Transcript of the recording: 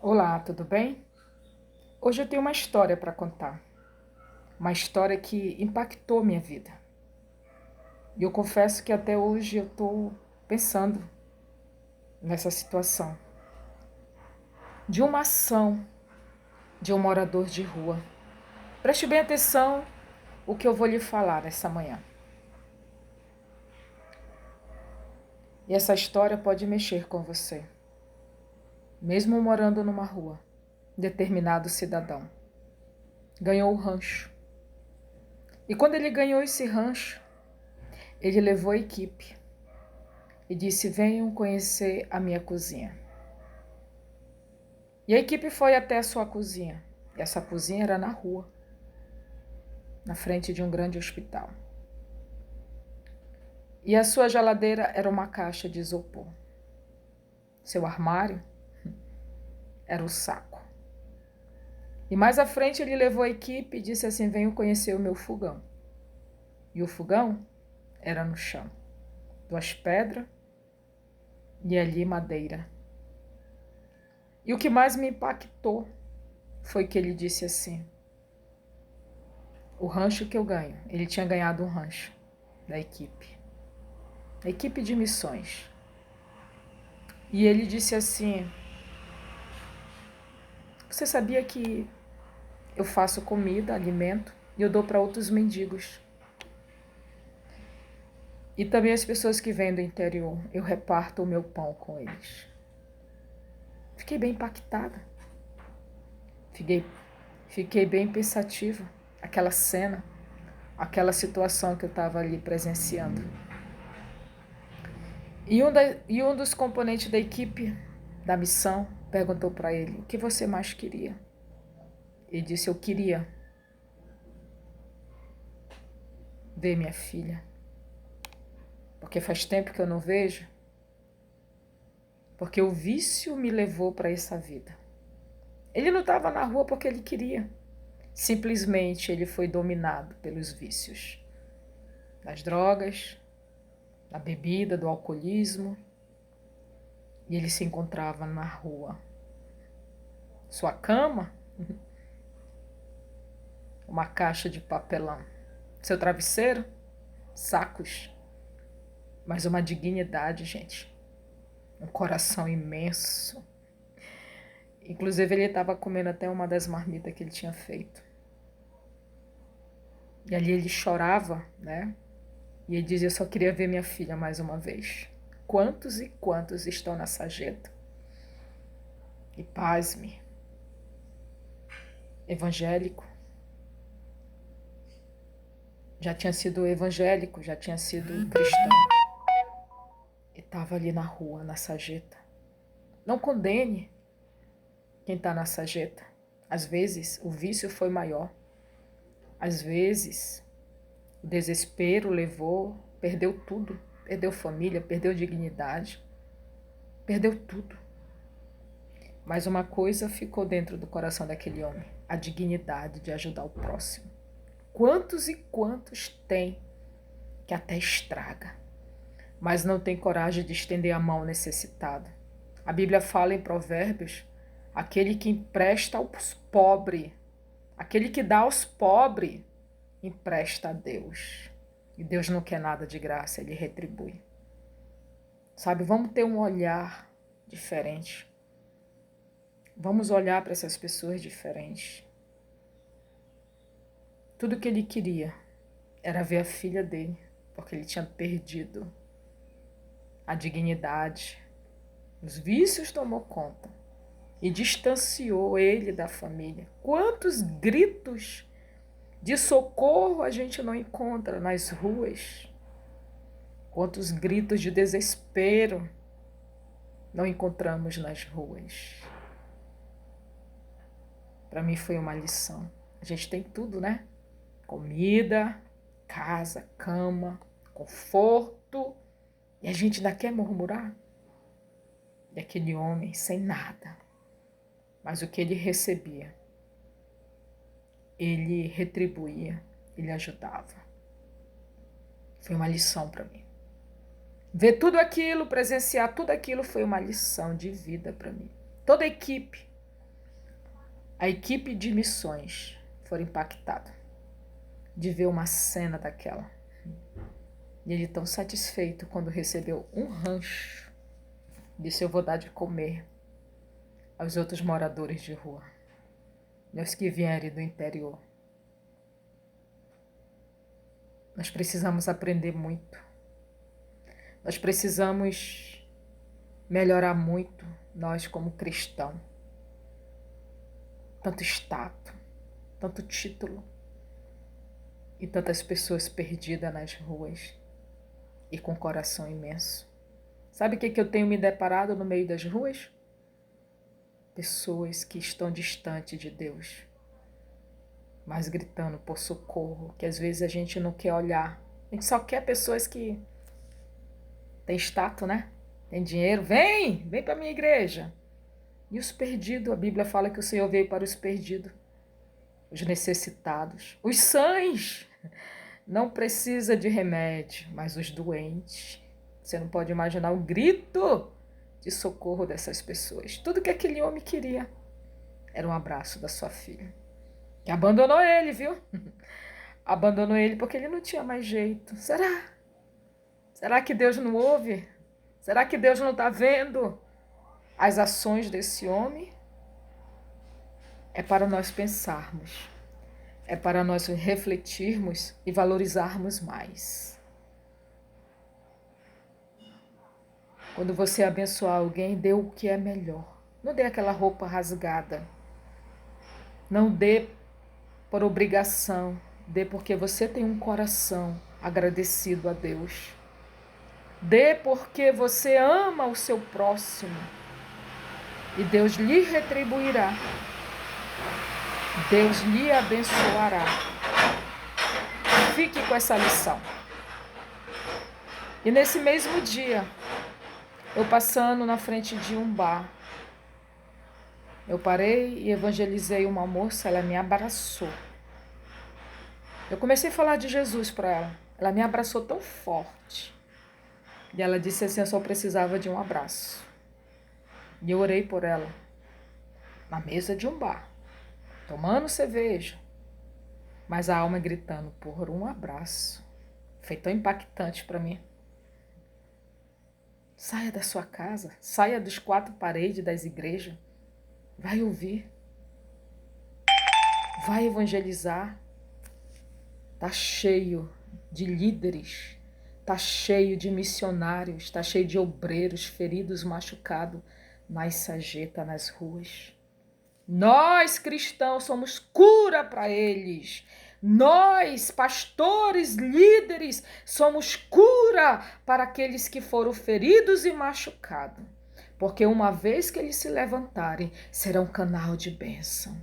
Olá, tudo bem? Hoje eu tenho uma história para contar. Uma história que impactou minha vida. E eu confesso que até hoje eu estou pensando nessa situação. De uma ação de um morador de rua. Preste bem atenção o que eu vou lhe falar nessa manhã. E essa história pode mexer com você. Mesmo morando numa rua, determinado cidadão ganhou o rancho. E quando ele ganhou esse rancho, ele levou a equipe e disse: venham conhecer a minha cozinha. E a equipe foi até a sua cozinha. E essa cozinha era na rua, na frente de um grande hospital. E a sua geladeira era uma caixa de isopor. Seu armário era o saco. E mais à frente ele levou a equipe e disse assim: venham conhecer o meu fogão. E o fogão era no chão. 2 pedras e ali madeira. E o que mais me impactou foi que ele disse assim: o rancho que eu ganho. Ele tinha ganhado um rancho da equipe. A equipe de missões. E ele disse assim: você sabia que eu faço comida, alimento, e eu dou para outros mendigos? E também as pessoas que vêm do interior, eu reparto o meu pão com eles. Fiquei bem impactada. Fiquei bem pensativa. Aquela cena, aquela situação que eu estava ali presenciando. E um dos componentes da equipe da missão perguntou para ele: o que você mais queria? Ele disse: eu queria ver minha filha, porque faz tempo que eu não vejo, porque o vício me levou para essa vida. Ele não estava na rua porque ele queria, simplesmente ele foi dominado pelos vícios, das drogas, da bebida, do alcoolismo, e ele se encontrava na rua. Sua cama, uma caixa de papelão. Seu travesseiro, sacos. Mas uma dignidade, gente. Um coração imenso. Inclusive, ele estava comendo até uma das marmitas que ele tinha feito. E ali ele chorava, né? E ele dizia: eu só queria ver minha filha mais uma vez. Quantos e quantos estão na sarjeta? E pasme. Evangélico. Já tinha sido evangélico, já tinha sido cristão. E estava ali na rua, na sarjeta. Não condene quem está na sarjeta. Às vezes, o vício foi maior. Às vezes, o desespero levou, perdeu tudo. Perdeu família, perdeu dignidade. Perdeu tudo. Mas uma coisa ficou dentro do coração daquele homem: a dignidade de ajudar o próximo. Quantos e quantos tem que até estraga, mas não tem coragem de estender a mão ao necessitado. A Bíblia fala em Provérbios: aquele que empresta aos pobres, aquele que dá aos pobres, empresta a Deus. E Deus não quer nada de graça, Ele retribui. Sabe, vamos ter um olhar diferente. Vamos olhar para essas pessoas diferentes. Tudo que ele queria era ver a filha dele, porque ele tinha perdido a dignidade. Os vícios tomou conta e distanciou ele da família. Quantos gritos de socorro a gente não encontra nas ruas? Quantos gritos de desespero não encontramos nas ruas? Para mim foi uma lição. A gente tem tudo, né? Comida, casa, cama, conforto. E a gente ainda quer murmurar? E aquele homem sem nada. Mas o que ele recebia, ele retribuía, ele ajudava. Foi uma lição para mim. Ver tudo aquilo, presenciar tudo aquilo foi uma lição de vida para mim. Toda a equipe A equipe de missões foi impactada de ver uma cena daquela. E ele tão satisfeito quando recebeu um rancho, disse: eu vou dar de comer aos outros moradores de rua, aos que vierem do interior. Nós precisamos aprender muito. Nós precisamos melhorar muito, nós como cristãos. Tanto status, tanto título e tantas pessoas perdidas nas ruas e com coração imenso. Sabe o que eu tenho me deparado no meio das ruas? Pessoas que estão distantes de Deus, mas gritando por socorro, que às vezes a gente não quer olhar. A gente só quer pessoas que têm status, né? Tem dinheiro, vem para minha igreja. E os perdidos, a Bíblia fala que o Senhor veio para os perdidos, os necessitados, os sãs. Não precisa de remédio, mas os doentes. Você não pode imaginar o grito de socorro dessas pessoas. Tudo que aquele homem queria era um abraço da sua filha, que abandonou ele, viu? Abandonou ele porque ele não tinha mais jeito. Será? Será que Deus não ouve? Será que Deus não está vendo as ações desse homem? É para nós pensarmos, é para nós refletirmos e valorizarmos mais. Quando você abençoar alguém, dê o que é melhor. Não dê aquela roupa rasgada. Não dê por obrigação. Dê porque você tem um coração agradecido a Deus. Dê porque você ama o seu próximo. E Deus lhe retribuirá. Deus lhe abençoará. Fique com essa lição. E nesse mesmo dia, eu passando na frente de um bar, eu parei e evangelizei uma moça, ela me abraçou. Eu comecei a falar de Jesus para ela. Ela me abraçou tão forte. E ela disse assim, eu só precisava de um abraço. E eu orei por ela, na mesa de um bar, tomando cerveja, mas a alma gritando por um abraço. Foi tão impactante para mim. Saia da sua casa, saia dos quatro paredes das igrejas, vai ouvir, vai evangelizar. Tá cheio de líderes, tá cheio de missionários, tá cheio de obreiros feridos, machucados nas sarjetas, nas ruas. Nós, cristãos, somos cura para eles. Nós, pastores, líderes, somos cura para aqueles que foram feridos e machucados. Porque uma vez que eles se levantarem, serão canal de bênção.